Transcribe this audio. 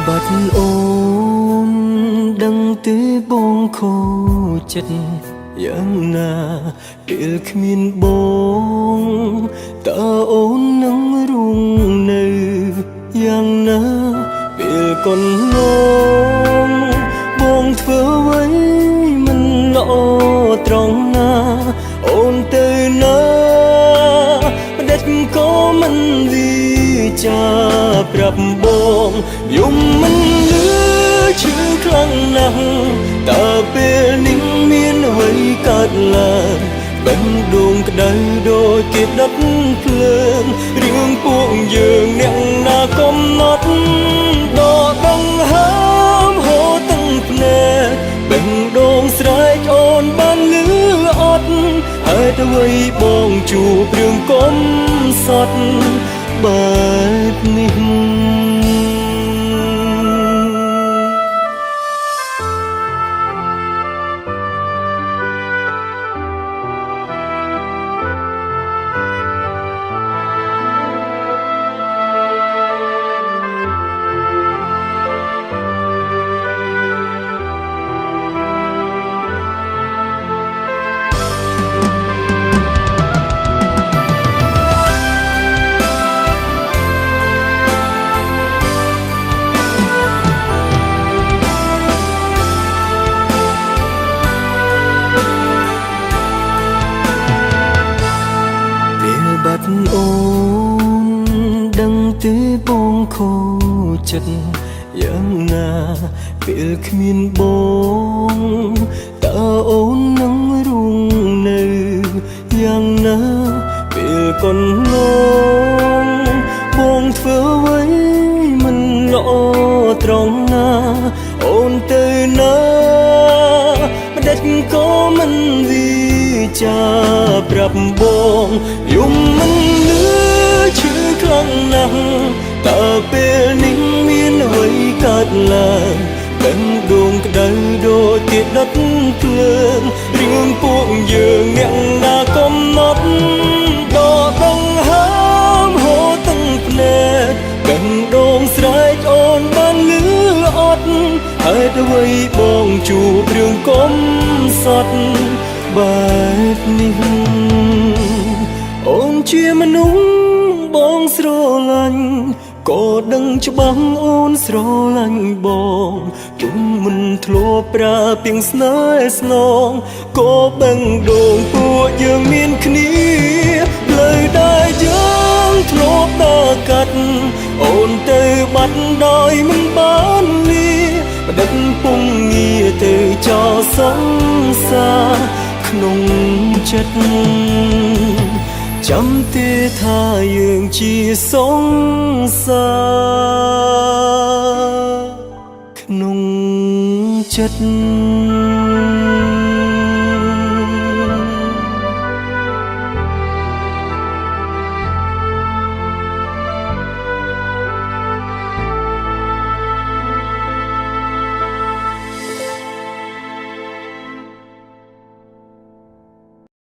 បាត់អូនដឹងទេបងខូចចិត្តយ៉ាងណាពេលគ្មានបងតើអូននឹងរួងនៅយ៉ាងណាពេលកូនឡងបងធ្វើអ្វីមិនល្អត្រង់ណាអូនទៅណាផ្ដេចក៏មិនវិចាប្រាប់បងយំមិនលឺឈឺខ្លាំងណាស់តើពេលនេះមានអ្វីកើតឡើងបេះដូងក្តៅដូចគេដុតភ្លើងរឿងពួកយើងអ្នកណាកំណត់ដកដង្ហើមហូរទាំងភ្នែកបេះដូងស្រែកអូនបានលឺអត់ហេតុអ្វីបងជួបរឿងកំសត់បែបនេះបាត់អូនដឹងទេបងខូចចិត្តយ៉ាងណាពេលគ្មានបងតើអូននឹងរួងនៅយ៉ាងណាពេលកូនឡងបងធ្វើអ្វីមិនល្អត្រង់ណាអូនទៅណាផ្ដេចក៏មិនវិចាប្រាប់បងយំមិនលឺឈឺខ្លាំងណាស់តើពេលនេះមានអ្វីកើតឡើងបេះដូងក្តៅដូចគេដុតភ្លើងរឿងពួកយើងអ្នកណាកំណត់ដកដង្ហើមហូរទាំងភ្នែកបេះដូងស្រែកអូនបានលឺអត់ហេតុអ្វីបងជួបរឿងកំសត់បែបនេះអូនជាមនុស្សបងស្រឡាញ់ក៏ដឹងច្បាស់អូនស្រឡាញ់បងទុំមិនធ្លាប់ប្រើពាក្យស្នេហ៍ស្នងក៏បេះដូងពួកយើងមានគ្នាផ្លូវដែលយើងធ្លាប់ដើរកាត់អូនទៅបាត់ដោយមិនបានលាផ្ដិតពុំងារទៅចោលសង្សារក្នុងចិត្តចាំទេថាយើងជាសង្សារក្នុងចិត្ត